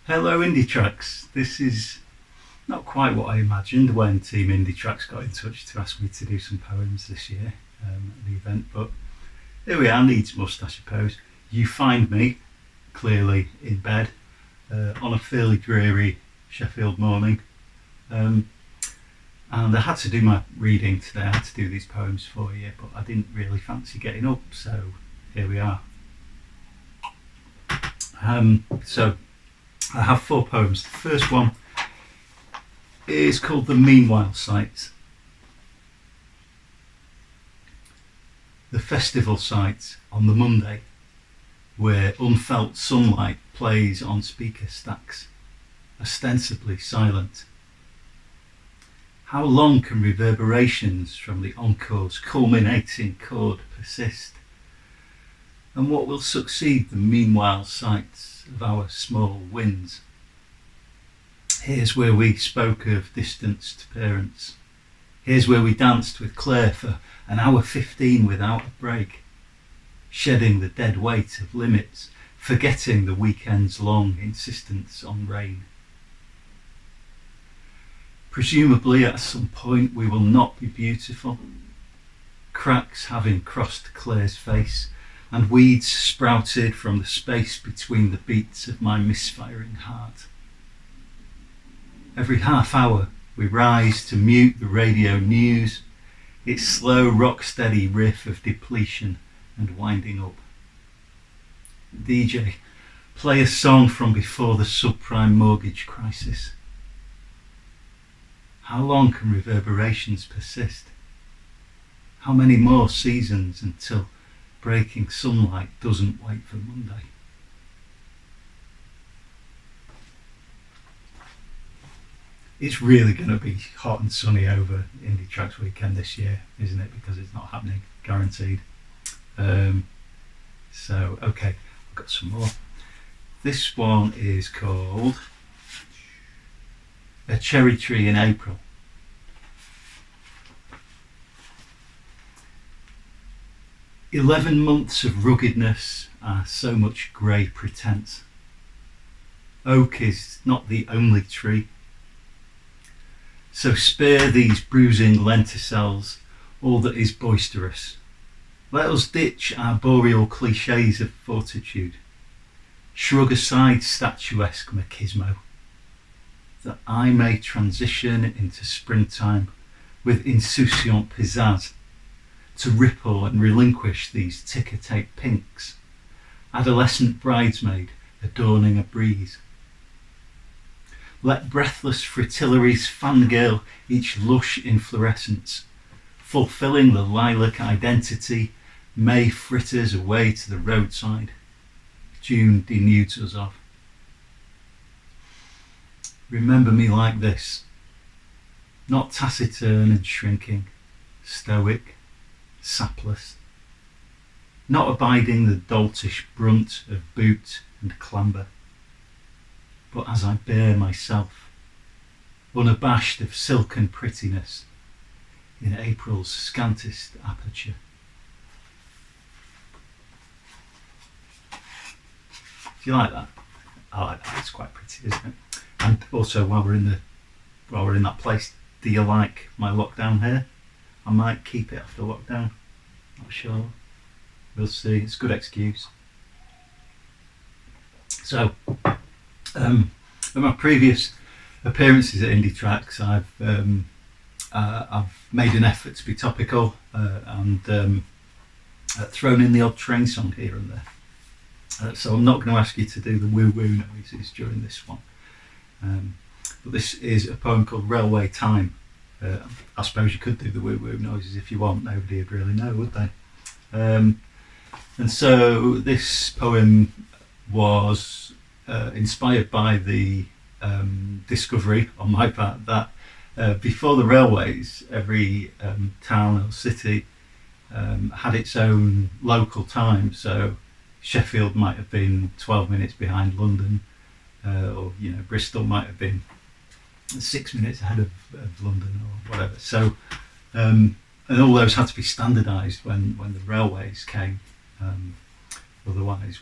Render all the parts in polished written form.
Hello Indietracks. This is not quite what I imagined when Team Indietracks got in touch to ask me to do some poems this year at the event, but here we are, needs must I suppose. You find me clearly in bed on a fairly dreary Sheffield morning, and I had to do my reading today. I had to do these poems for you, but I didn't really fancy getting up, so here we are. So I have 4 poems. The first one is called The Meanwhile Site. The festival site on the Monday, where unfelt sunlight plays on speaker stacks, ostensibly silent. How long can reverberations from the encore's culminating chord persist? And what will succeed the meanwhile sights of our small wins? Here's where we spoke of distanced parents. Here's where we danced with Claire for an hour 15 without a break, shedding the dead weight of limits, forgetting the weekend's long insistence on rain. Presumably at some point we will not be beautiful, cracks having crossed Claire's face, and weeds sprouted from the space between the beats of my misfiring heart. Every half hour we rise to mute the radio news, its slow rock-steady riff of depletion and winding up. DJ, play a song from before the subprime mortgage crisis. How long can reverberations persist? How many more seasons until breaking sunlight doesn't wait for Monday? It's really going to be hot and sunny over Indietracks weekend this year, isn't it? Because it's not happening, guaranteed. So, okay, I've got some more. This one is called A Cherry Tree in April. "11 months of ruggedness are so much grey pretence. Oak is not the only tree. So spare these bruising lenticels all that is boisterous. Let us ditch our boreal clichés of fortitude. Shrug aside statuesque machismo, that I may transition into springtime with insouciant pizzazz, to ripple and relinquish these ticker-tape pinks, adolescent bridesmaid adorning a breeze. Let breathless fritillaries fangirl each lush inflorescence, fulfilling the lilac identity May fritters away to the roadside, June denudes us of. Remember me like this, not taciturn and shrinking, stoic, sapless, not abiding the doltish brunt of boot and clamber, but as I bear myself, unabashed of silken prettiness in April's scantest aperture." Do you like that? I like that. It's quite pretty, isn't it? And also, while we're in that place, do you like my lockdown hair? I might keep it after lockdown. Not sure. We'll see. It's a good excuse. So, at my previous appearances at Indietracks, I've made an effort to be topical and thrown in the odd train song here and there. So I'm not going to ask you to do the woo-woo noises during this one. But this is a poem called Railway Time. I suppose you could do the woo-woo noises if you want. Nobody would really know, would they? And so this poem was inspired by the discovery on my part that before the railways, every town or city had its own local time. So Sheffield might have been 12 minutes behind London, or Bristol might have been 6 minutes ahead of London or whatever. So and all those had to be standardised when the railways came. Otherwise,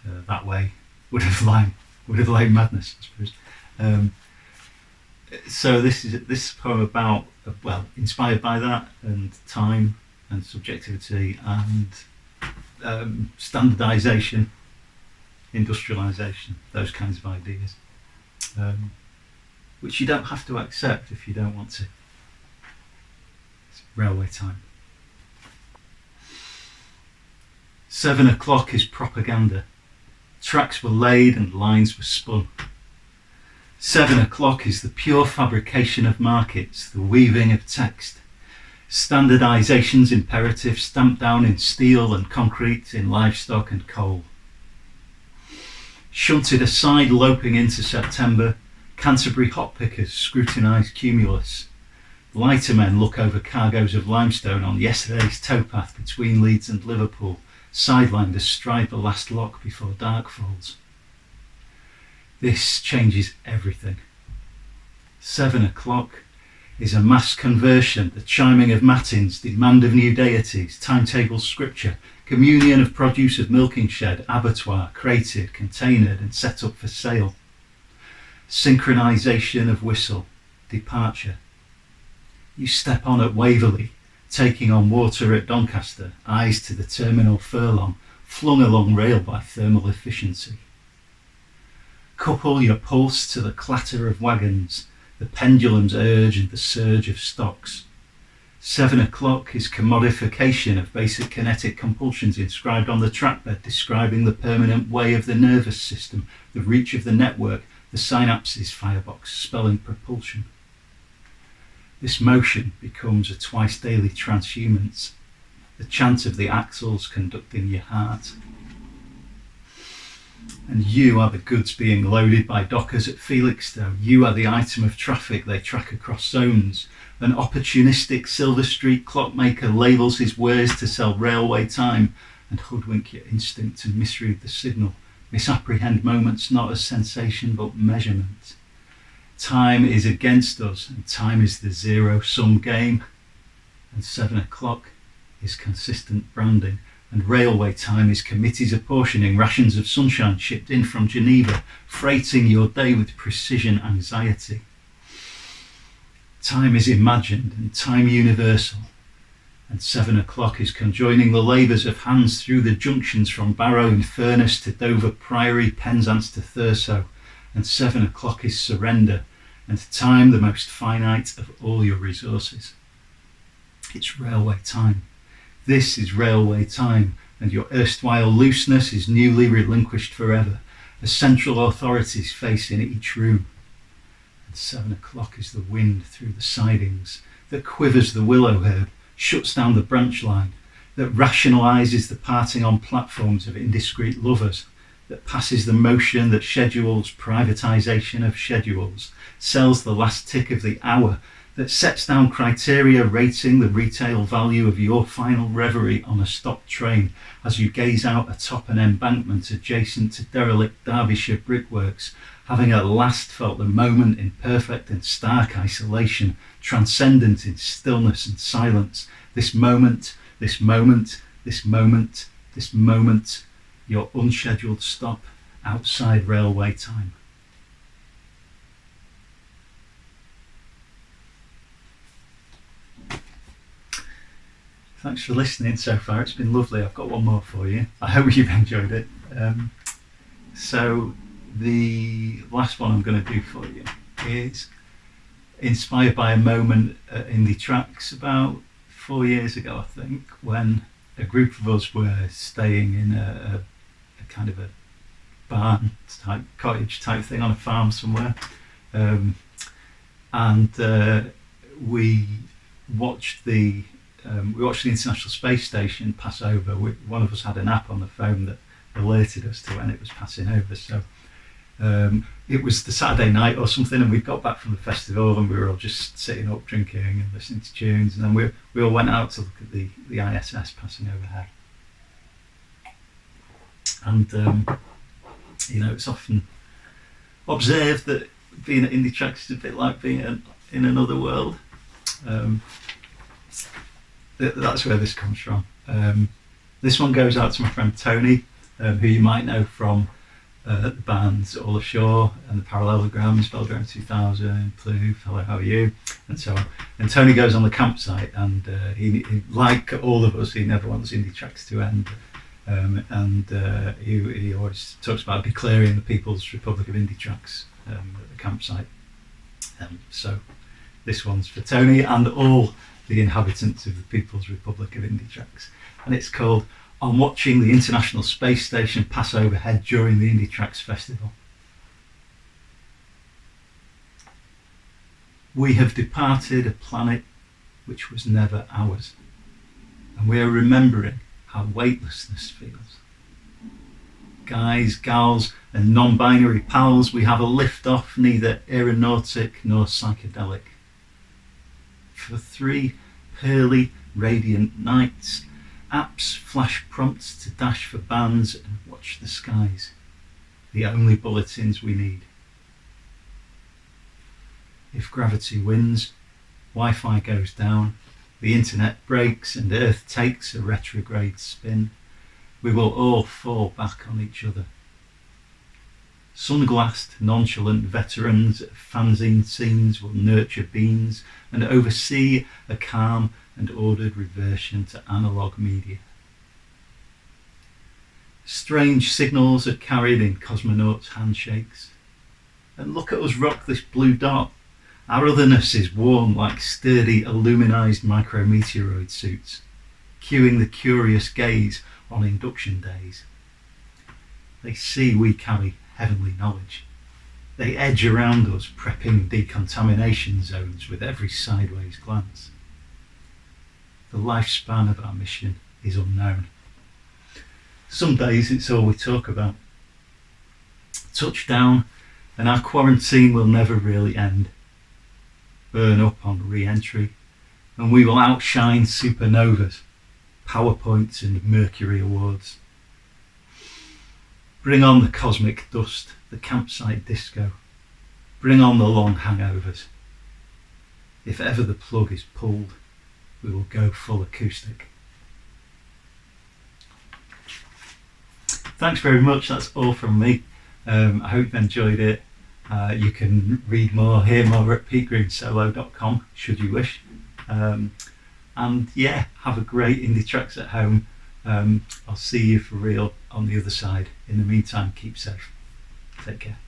that way would have would have lain madness, I suppose. So this poem about, well, inspired by that and time and subjectivity and standardisation, industrialisation, those kinds of ideas, which you don't have to accept if you don't want to. It's railway time. 7 o'clock is propaganda. Tracks were laid and lines were spun. 7 o'clock is the pure fabrication of markets, the weaving of text. Standardisation's imperative stamped down in steel and concrete, in livestock and coal. Shunted aside, loping into September, Canterbury hop pickers scrutinise cumulus. Lightermen look over cargoes of limestone on yesterday's towpath between Leeds and Liverpool. Sideliners stride the last lock before dark falls. This changes everything. 7 o'clock is a mass conversion, the chiming of matins, demand of new deities, timetable scripture, communion of produce of milking shed, abattoir, crated, containered and set up for sale. Synchronisation of whistle, departure. You step on at Waverley, taking on water at Doncaster, eyes to the terminal furlong, flung along rail by thermal efficiency. Couple your pulse to the clatter of wagons, the pendulum's urge and the surge of stocks. 7 o'clock is commodification of basic kinetic compulsions inscribed on the trackbed, describing the permanent way of the nervous system, the reach of the network, the synapses firebox, spelling propulsion. This motion becomes a twice daily transhumance, the chant of the axles conducting your heart. And you are the goods being loaded by dockers at Felixstowe. You are the item of traffic they track across zones. An opportunistic Silver Street clockmaker labels his wares to sell railway time and hoodwink your instinct to misread the signal, misapprehend moments not as sensation but measurement. Time is against us, and time is the zero-sum game. And 7 o'clock is consistent branding, and railway time is committees apportioning rations of sunshine shipped in from Geneva, freighting your day with precision anxiety. Time is imagined and time universal, and 7 o'clock is conjoining the labours of hands through the junctions from Barrow in Furness to Dover Priory, Penzance to Thurso, and 7 o'clock is surrender, and time the most finite of all your resources. It's railway time. This is railway time, and your erstwhile looseness is newly relinquished forever, as central authorities face in each room. And 7 o'clock is the wind through the sidings, that quivers the willow herb, shuts down the branch line, that rationalises the parting on platforms of indiscreet lovers, that passes the motion that schedules privatisation of schedules, sells the last tick of the hour, that sets down criteria rating the retail value of your final reverie on a stopped train as you gaze out atop an embankment adjacent to derelict Derbyshire brickworks, having at last felt the moment in perfect and stark isolation, transcendent in stillness and silence. This moment, this moment, this moment, this moment, your unscheduled stop outside railway time. Thanks for listening so far. It's been lovely. I've got one more for you. I hope you've enjoyed it. So the last one I'm going to do for you is inspired by a moment at Indietracks about 4 years ago, I think, when a group of us were staying in a kind of a barn type, cottage type thing on a farm somewhere, and we watched the International Space Station pass over. One of us had an app on the phone that alerted us to when it was passing over. So it was the Saturday night or something, and we got back from the festival, and we were all just sitting up drinking and listening to tunes, and then we all went out to look at the ISS passing overhead. And it's often observed that being at Indietracks is a bit like being in another world. That's where this comes from. This one goes out to my friend Tony, who you might know from the bands All Ashore and the Parallelograms, Velodrome 2000, Plough, Hello, How Are You, and so on. And Tony goes on the campsite, and he, like all of us, he never wants Indietracks to end. He always talks about declaring the People's Republic of Indietracks at the campsite. So this one's for Tony and all the inhabitants of the People's Republic of Indietracks. And it's called On Watching the International Space Station Pass Overhead During the Indietracks Festival. We have departed a planet which was never ours, and we are remembering how weightlessness feels. Guys, gals, and non-binary pals, we have a lift-off neither aeronautic nor psychedelic. For 3 pearly, radiant nights, apps flash prompts to dash for bands and watch the skies, the only bulletins we need. If gravity wins, Wi-Fi goes down, the internet breaks and Earth takes a retrograde spin, we will all fall back on each other. Sunglassed, nonchalant veterans of fanzine scenes will nurture beans and oversee a calm and ordered reversion to analogue media. Strange signals are carried in cosmonauts' handshakes. And look at us rock this blue dot. Our otherness is worn like sturdy aluminized micrometeoroid suits, cueing the curious gaze on induction days. They see we carry heavenly knowledge. They edge around us, prepping decontamination zones with every sideways glance. The lifespan of our mission is unknown. Some days it's all we talk about. Touchdown, and our quarantine will never really end. Burn up on re-entry, and we will outshine supernovas, PowerPoints and Mercury Awards. Bring on the cosmic dust, the campsite disco. Bring on the long hangovers. If ever the plug is pulled, we will go full acoustic. Thanks very much, that's all from me. I hope you've enjoyed it. You can read more, hear more at petegreen.solo.com should you wish. And yeah, have a great Indietracks at home. I'll see you for real on the other side. In the meantime, keep safe. Take care.